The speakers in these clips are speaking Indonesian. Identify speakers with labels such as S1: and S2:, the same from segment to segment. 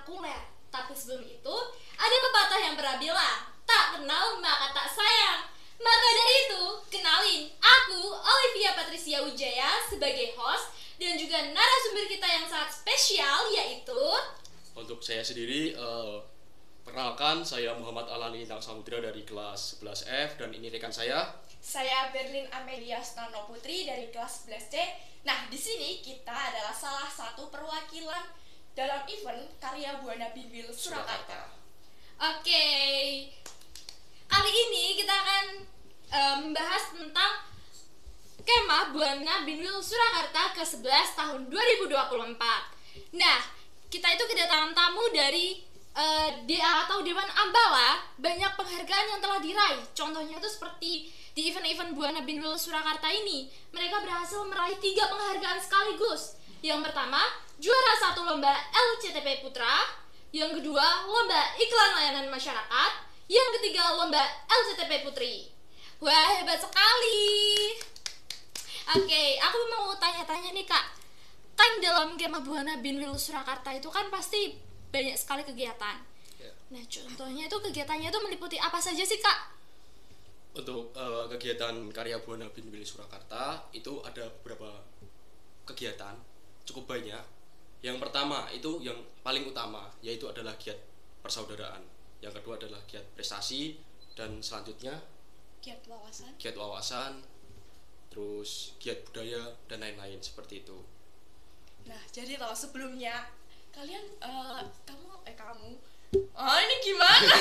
S1: spektakuler. Tapi sebelum itu, ada pepatah yang pernah bilang, tak kenal maka tak sayang. Maka dari itu, kenalin, aku Olivia Patricia Wijaya sebagai host dan juga narasumber kita yang sangat spesial, yaitu
S2: Untuk saya sendiri, perkenalkan, saya Muhammad Alani Intang Samudra dari kelas 11F, dan ini rekan saya.
S3: Saya Berlin Amelia Stano Putri dari kelas 11C. Nah, di sini kita adalah salah satu perwakilan dalam event Karya Buana Binwil Surakarta.
S1: Oke, kali ini kita akan membahas tentang Kemah Buana Binwil Surakarta ke-11 tahun 2024. Nah, kita itu kedatangan tamu dari DA atau Dewan Ambala. Banyak penghargaan yang telah diraih. Contohnya itu seperti di event-event Buana Binwil Surakarta ini, mereka berhasil meraih 3 penghargaan sekaligus. Yang pertama, juara 1 lomba LCTP Putra. Yang kedua, lomba iklan layanan masyarakat. Yang ketiga, lomba LCTP Putri. Wah, hebat sekali. Oke, aku mau tanya-tanya nih Kak. Kan dalam Kemah Buana Binwil Surakarta itu kan pasti banyak sekali kegiatan. Nah, contohnya itu kegiatannya itu meliputi apa saja sih Kak?
S2: Untuk kegiatan Karya Buana Binwil Surakarta itu ada beberapa kegiatan, cukup banyak. Yang pertama itu yang paling utama, yaitu adalah giat persaudaraan. Yang kedua adalah giat prestasi, dan selanjutnya
S3: Giat wawasan.
S2: giat wawasan, terus giat budaya, dan lain-lain seperti itu.
S3: Nah, jadi kalau sebelumnya kalian kamu ini gimana?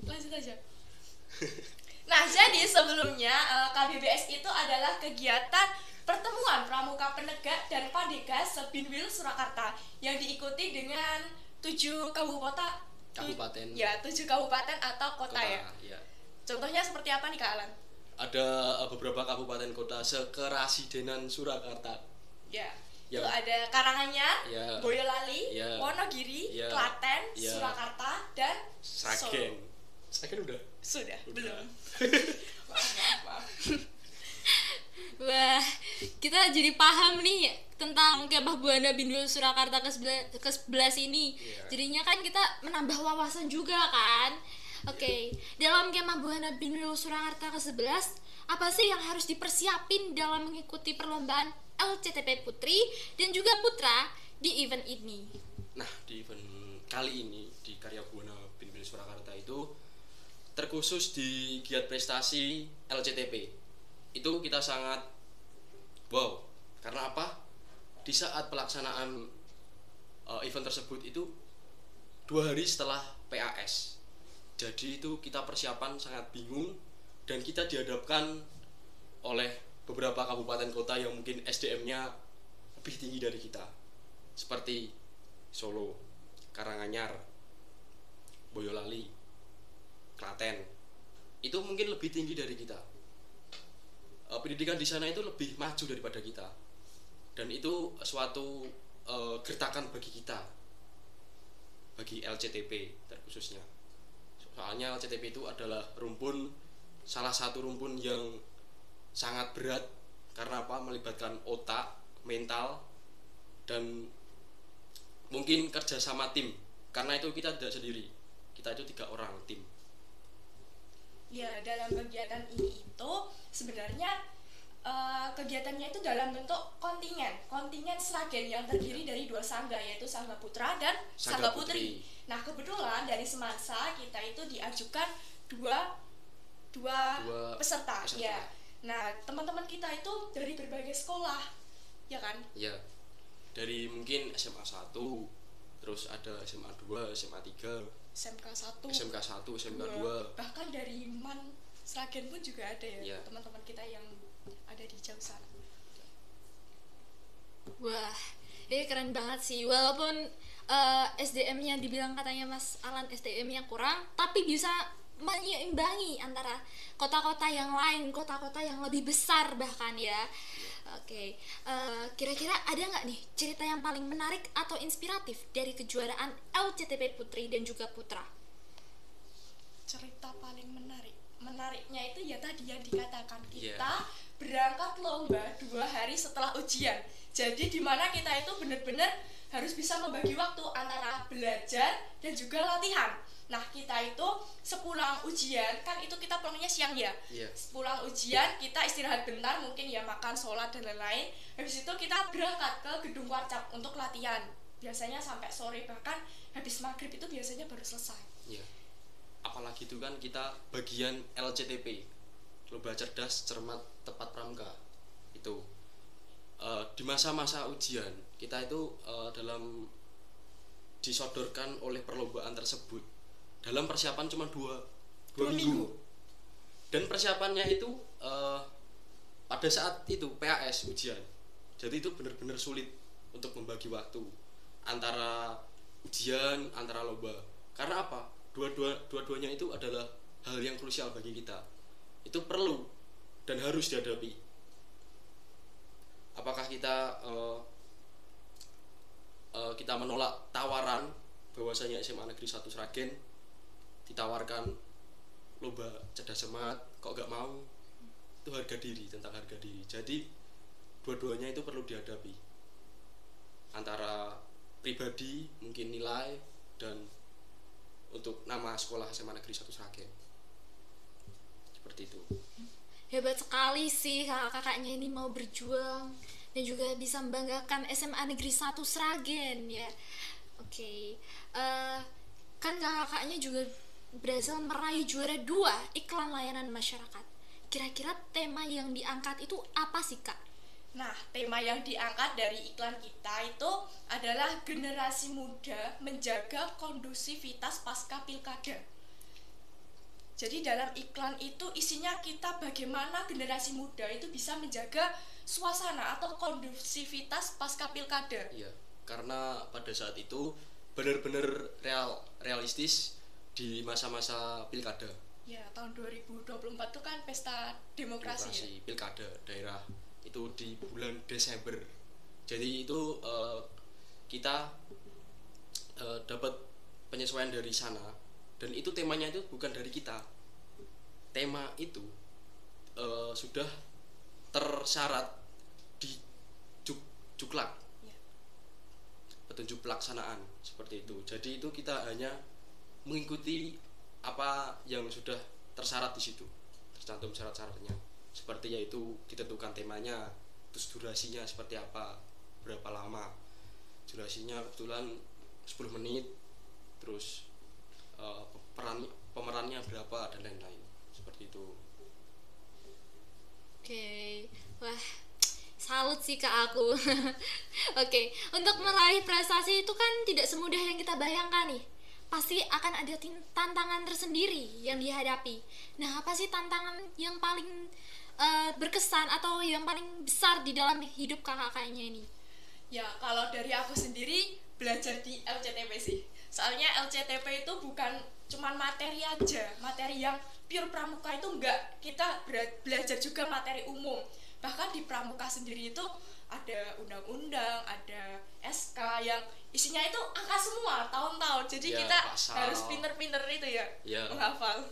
S3: Lanjut aja. Nah, jadi sebelumnya KBBS itu adalah kegiatan pertemuan pramuka penegak dan pandega se-Binwil Surakarta yang diikuti dengan 7 kabupaten. Ya, 7 kabupaten atau kota ya. Contohnya seperti apa nih Kak Alan?
S2: Ada beberapa kabupaten kota sekerasidenan Surakarta.
S3: Ya.
S2: Ya.
S3: Itu ada Karanganyar,
S2: Ya.
S3: Boyolali,
S2: Ya.
S3: Wonogiri,
S2: Ya.
S3: Klaten,
S2: Ya.
S3: Surakarta, dan
S2: Sragen.
S3: Solo.
S2: Sragen udah?
S3: Sudah, belum. Maaf.
S1: Wah, kita jadi paham nih tentang Kemah Buana Binwil Surakarta ke-11 ini. Jadinya kan kita menambah wawasan juga kan. Oke, dalam Kemah Buana Binwil Surakarta ke-11, apa sih yang harus dipersiapin dalam mengikuti perlombaan LCTP Putri dan juga Putra di event ini?
S2: Nah, di event kali ini di Karya Buana Binwil Surakarta itu terkhusus di giat prestasi LCTP. Itu kita sangat wow. Karena apa? Di saat pelaksanaan event tersebut itu 2 hari setelah PAS. Jadi itu kita persiapan sangat bingung, dan kita dihadapkan oleh beberapa kabupaten kota yang mungkin SDM-nya lebih tinggi dari kita, seperti Solo, Karanganyar, Boyolali, Klaten. Itu mungkin lebih tinggi dari kita. Pendidikan di sana itu lebih maju daripada kita, dan itu suatu gertakan bagi kita, bagi LCTP terkhususnya. Soalnya LCTP itu adalah salah satu rumpun yang sangat berat. Karena apa? Melibatkan otak, mental, dan mungkin kerja sama tim. Karena itu kita tidak sendiri, kita itu 3 orang tim.
S3: Ya, dalam kegiatan ini itu sebenarnya kegiatannya itu dalam bentuk kontingen Sragen yang terdiri dari 2 sangga, yaitu Sangga Putra dan Sangga Putri. Nah, kebetulan dari Semansa kita itu diajukan dua peserta. Ya. Nah, teman-teman kita itu dari berbagai sekolah, ya kan?
S2: Ya, dari mungkin SMA 1, terus ada SMA 2, SMA 3,
S3: SMK 1,
S2: SMK 1, SMK 2.
S3: bahkan dari MAN Sragen pun juga ada ya,
S2: Ya.
S3: teman-teman kita yang ada di jauh sana.
S1: Wah, ini keren banget sih. Walaupun SDM-nya dibilang katanya Mas Alan SDM-nya kurang, tapi bisa menyeimbangi antara kota-kota yang lain, kota-kota yang lebih besar bahkan ya. Oke, kira-kira ada nggak nih cerita yang paling menarik atau inspiratif dari kejuaraan LCTP Putri dan juga Putra?
S3: Cerita paling menariknya itu ya tadi yang dikatakan, kita berangkat lomba 2 hari setelah ujian. Jadi dimana kita itu benar-benar harus bisa membagi waktu antara belajar dan juga latihan. Nah, kita itu sepulang ujian, kan itu kita pulangnya siang ya.
S2: Iya.
S3: Sepulang ujian kita istirahat bentar, mungkin ya makan, sholat dan lain-lain. Habis itu kita berangkat ke gedung Warcap untuk latihan. Biasanya sampai sore, bahkan habis maghrib itu biasanya baru selesai.
S2: Iya. Apalagi itu kan kita bagian LCTP, lomba cerdas cermat tepat pramuka. Itu di masa-masa ujian kita itu dalam disodorkan oleh perlombaan tersebut dalam persiapan cuma dua minggu. Dan persiapannya itu pada saat itu PAS ujian. Jadi itu benar-benar sulit untuk membagi waktu antara ujian, antara lomba. Karena apa? Dua-duanya itu adalah hal yang krusial bagi kita. Itu perlu dan harus dihadapi. Apakah kita menolak tawaran bahwasanya SMA Negeri 1 Sragen ditawarkan lomba cerdas cermat, kok gak mau? Itu harga diri, tentang harga diri. Jadi dua-duanya itu perlu dihadapi, antara pribadi, mungkin nilai, dan untuk nama sekolah SMA Negeri 1 Sragen. Seperti itu.
S1: Hebat sekali sih kakak-kakaknya ini mau berjuang dan juga bisa membanggakan SMA Negeri 1 Sragen ya. Oke. Kan kakak-kakaknya juga berhasil meraih juara 2 iklan layanan masyarakat. Kira-kira tema yang diangkat itu apa sih Kak?
S3: Nah, tema yang diangkat dari iklan kita itu adalah generasi muda menjaga kondusivitas pasca pilkada. Jadi dalam iklan itu isinya kita bagaimana generasi muda itu bisa menjaga suasana atau kondusivitas pasca pilkada.
S2: Iya, karena pada saat itu benar-benar realistis di masa-masa pilkada.
S3: Ya, tahun 2024 itu kan pesta demokrasi ya?
S2: Pilkada daerah itu di bulan Desember. Jadi itu kita dapat penyesuaian dari sana. Dan itu temanya itu bukan dari kita. Tema itu sudah tersyarat di Juklak,
S3: ya.
S2: Petunjuk pelaksanaan seperti itu. Jadi itu kita hanya mengikuti apa yang sudah tersyarat di situ, tercantum syarat-syaratnya. Seperti yaitu ditentukan temanya, terus durasinya seperti apa, berapa lama. Durasinya kebetulan 10 menit, terus pemerannya berapa dan lain-lain seperti itu.
S1: Oke, wah salut sih ke aku. Oke, untuk meraih prestasi itu kan tidak semudah yang kita bayangkan nih. Pasti akan ada tantangan tersendiri yang dihadapi. Nah, apa sih tantangan yang paling berkesan atau yang paling besar di dalam hidup kakak-kakaknya ini?
S3: Ya, kalau dari aku sendiri belajar di LCTP sih. Soalnya LCTP itu bukan cuman materi aja, materi yang pure pramuka itu enggak, kita belajar juga materi umum. Bahkan di pramuka sendiri itu ada undang-undang, ada SK yang isinya itu angka semua tahun-tahun. Jadi
S2: ya,
S3: kita
S2: pasal.
S3: harus pinter-pinter itu ya, menghafal.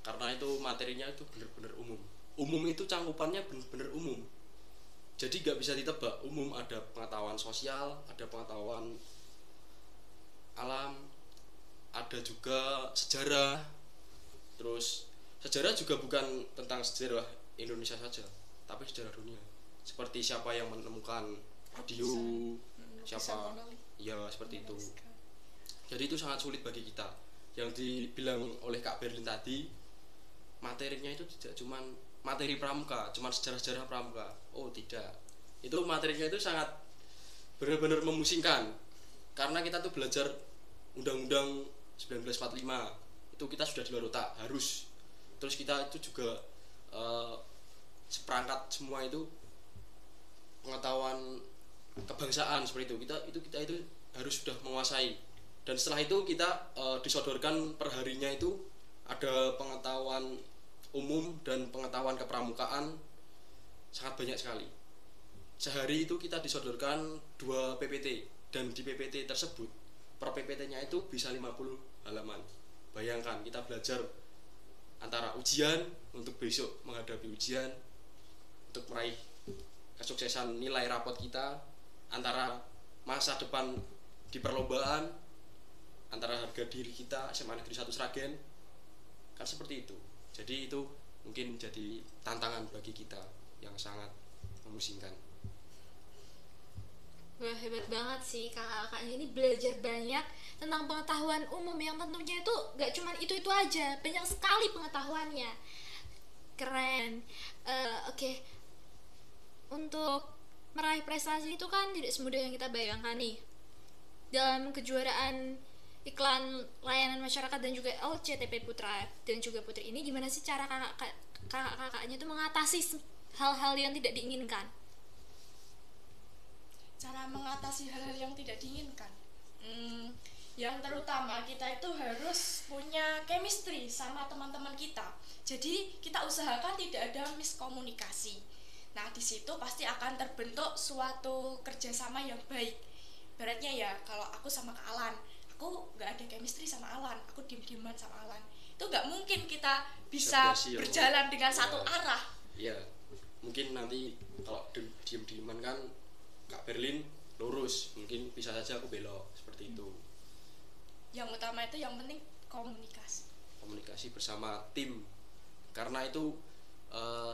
S2: Karena itu materinya itu benar-benar umum. Umum itu cangkupannya benar-benar umum. Jadi nggak bisa ditebak. Umum ada pengetahuan sosial, ada pengetahuan alam, ada juga sejarah. Terus sejarah juga bukan tentang sejarah Indonesia saja, tapi sejarah dunia. Seperti siapa yang menemukan radio, siapa, ya seperti itu. Jadi itu sangat sulit bagi kita. Yang dibilang oleh Kak Berlin tadi, materinya itu tidak cuman materi pramuka, cuman sejarah-sejarah pramuka. Oh tidak, itu materinya itu sangat benar-benar memusingkan. Karena kita tuh belajar Undang-Undang 1945, itu kita sudah di luar otak, harus. Terus kita itu juga seperangkat semua itu pengetahuan kebangsaan seperti itu. Kita itu harus sudah menguasai. Dan setelah itu kita disodorkan perharinya itu ada pengetahuan umum dan pengetahuan kepramukaan sangat banyak sekali. Sehari itu kita disodorkan 2 PPT, dan di PPT tersebut per PPT-nya itu bisa 50 halaman. Bayangkan kita belajar antara ujian untuk besok menghadapi ujian untuk meraih kesuksesan nilai rapot kita, antara masa depan di perlombaan, antara harga diri kita SMA Negeri 1 Sragen, kan seperti itu. Jadi itu mungkin jadi tantangan bagi kita yang sangat memusingkan.
S1: Wah, hebat banget sih kakak-kakaknya ini, belajar banyak tentang pengetahuan umum yang tentunya itu gak cuma itu aja, banyak sekali pengetahuannya. Keren. Oke. Untuk meraih prestasi itu kan tidak semudah yang kita bayangkan nih. Dalam kejuaraan iklan layanan masyarakat dan juga LCTP Putra dan juga Putri ini, gimana sih cara kakak-kakaknya itu mengatasi hal-hal yang tidak diinginkan?
S3: Cara mengatasi hal-hal yang tidak diinginkan, yang terutama kita itu harus punya chemistry sama teman-teman kita. Jadi kita usahakan tidak ada miskomunikasi. Nah, di situ pasti akan terbentuk suatu kerjasama yang baik. Ibaratnya ya, kalau aku sama Kak Alan, aku nggak ada chemistry sama Alan, aku diem-dieman sama Alan, itu nggak mungkin kita bisa berjalan dengan satu arah.
S2: Iya, mungkin nanti kalau diem-dieman kan Kak Berlin lurus, mungkin bisa saja aku belok, seperti itu.
S3: Yang utama itu yang penting komunikasi
S2: bersama tim, karena itu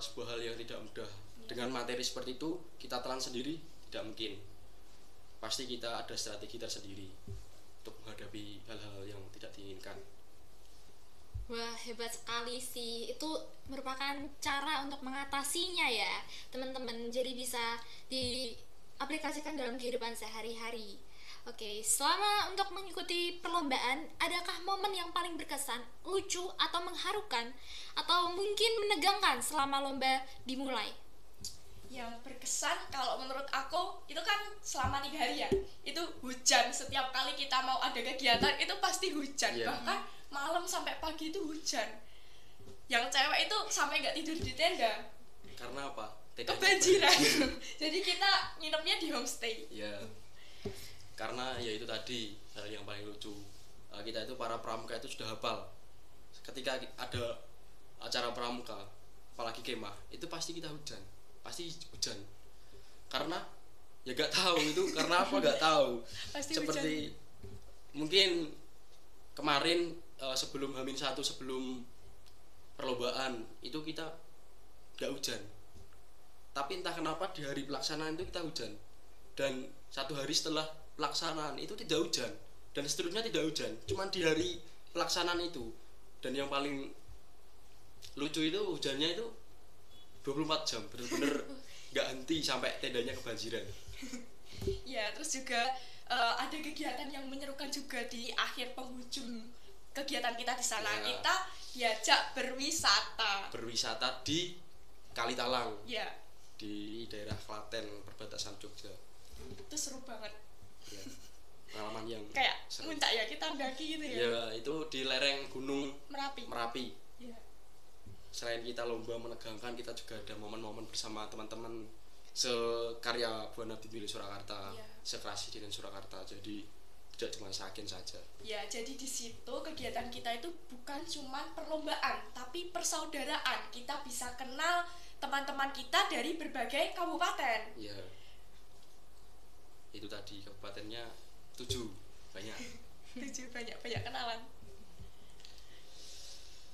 S2: sebuah hal yang tidak mudah. Dengan materi seperti itu kita telan sendiri tidak mungkin, pasti kita ada strategi tersendiri untuk menghadapi hal-hal yang tidak diinginkan.
S1: Wah, hebat sekali sih. Itu merupakan cara untuk mengatasinya ya teman-teman, jadi bisa diaplikasikan dalam kehidupan sehari-hari. Oke, selama untuk mengikuti perlombaan, adakah momen yang paling berkesan, lucu, atau mengharukan, atau mungkin menegangkan selama lomba dimulai?
S3: Yang berkesan kalau menurut aku itu kan selama 3 hari ya, itu hujan. Setiap kali kita mau ada kegiatan itu pasti hujan, bahkan malam sampai pagi itu hujan. Yang cewek itu sampai nggak tidur di tenda.
S2: Karena apa?
S3: Kebanjiran. Jadi kita nginepnya di homestay.
S2: Ya, karena ya itu tadi hal yang paling lucu. Kita itu para pramuka itu sudah hafal. Ketika ada acara pramuka, apalagi kemah, itu pasti kita hujan. Pasti hujan. Karena ya gak tahu itu karena apa, gak tahu.
S3: Pasti
S2: seperti hujan. Mungkin kemarin sebelum H-1 sebelum perlombaan itu kita gak hujan. Tapi entah kenapa di hari pelaksanaan itu kita hujan. Dan 1 hari setelah pelaksanaan itu tidak hujan. Dan seterusnya tidak hujan. Cuman di hari pelaksanaan itu. Dan yang paling lucu itu hujannya itu 24 jam bener-bener gak henti sampai tendanya kebanjiran.
S3: Ya, terus juga ada kegiatan yang menyerukan juga di akhir penghujung kegiatan kita di sana. Ya. Kita diajak berwisata
S2: di Kalitalang.
S3: Ya.
S2: Di daerah Klaten perbatasan Jogja.
S3: Itu seru banget.
S2: Ya. Pengalaman yang
S3: kayak
S2: seru.
S3: Muncak ya, kita mendaki gitu ya.
S2: Ya, itu di lereng Gunung Merapi.
S3: Ya.
S2: Selain kita lomba menegangkan, kita juga ada momen-momen bersama teman-teman sekarya Buana Binbili Surakarta,
S3: ya.
S2: Sekerasi dengan Surakarta. Jadi tidak cuma Sragen saja.
S3: Ya, jadi di situ kegiatan kita itu bukan cuma perlombaan, tapi persaudaraan. Kita bisa kenal teman-teman kita dari berbagai kabupaten.
S2: Iya. Itu tadi kabupatennya 7, banyak.
S3: 7 banyak kenalan.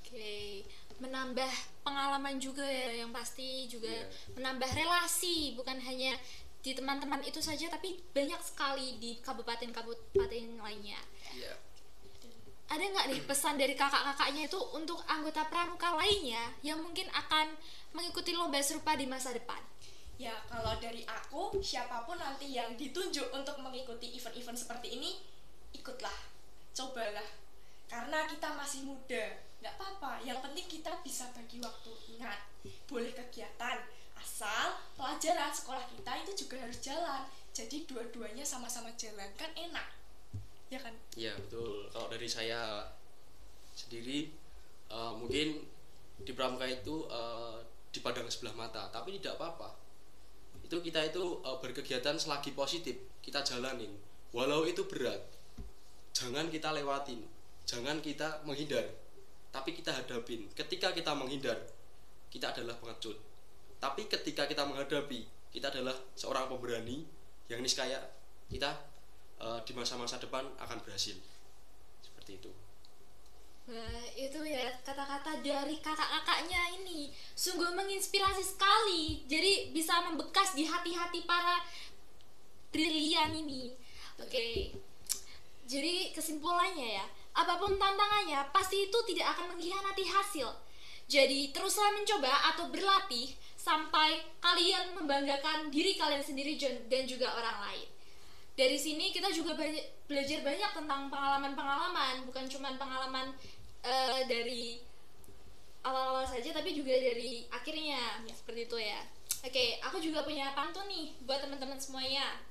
S1: Oke, menambah pengalaman juga ya, yang pasti juga menambah relasi, bukan hanya di teman-teman itu saja, tapi banyak sekali di kabupaten-kabupaten lainnya.
S2: Iya.
S1: Ada nggak nih pesan dari kakak-kakaknya itu untuk anggota pramuka lainnya yang mungkin akan mengikuti lomba serupa di masa depan?
S3: Ya, kalau dari aku, siapapun nanti yang ditunjuk untuk mengikuti event-event seperti ini, ikutlah, cobalah. Karena kita masih muda, nggak apa-apa. Yang penting kita bisa bagi waktu. Ingat, boleh kegiatan, asal pelajaran sekolah kita itu juga harus jalan. Jadi dua-duanya sama-sama jalan, kan enak. Ya kan?
S2: Iya, betul. Kalau dari saya sendiri, mungkin di pramuka itu dipandang sebelah mata, tapi tidak apa-apa. Itu kita itu berkegiatan selagi positif, kita jalanin. Walau itu berat, jangan kita lewatin, jangan kita menghindar, tapi kita hadapin. Ketika kita menghindar, kita adalah pengecut. Tapi ketika kita menghadapi, kita adalah seorang pemberani yang niscaya kita di masa-masa depan akan berhasil. Seperti itu.
S1: Wah, itu ya kata-kata dari kakak-kakaknya ini sungguh menginspirasi sekali. Jadi bisa membekas di hati-hati para brilian ini. Oke. Jadi kesimpulannya ya, apapun tantangannya pasti itu tidak akan mengkhianati hasil. Jadi teruslah mencoba atau berlatih sampai kalian membanggakan diri kalian sendiri dan juga orang lain. Dari sini kita juga belajar banyak tentang pengalaman-pengalaman, bukan cuma pengalaman dari awal-awal saja, tapi juga dari akhirnya, seperti itu ya. Oke, aku juga punya pantun nih buat teman-teman semuanya.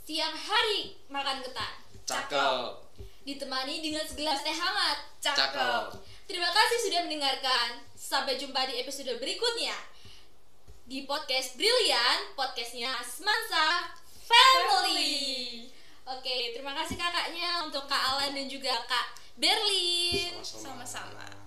S1: Siang hari makan ketan,
S2: Cakep.
S1: ditemani dengan segelas teh hangat,
S2: Cakep.
S1: Terima kasih sudah mendengarkan. Sampai jumpa di episode berikutnya di podcast Brilian, podcastnya Semansa Family. Oke, terima kasih kakaknya, untuk Kak Alan dan juga Kak Berlin.
S3: Sama-sama.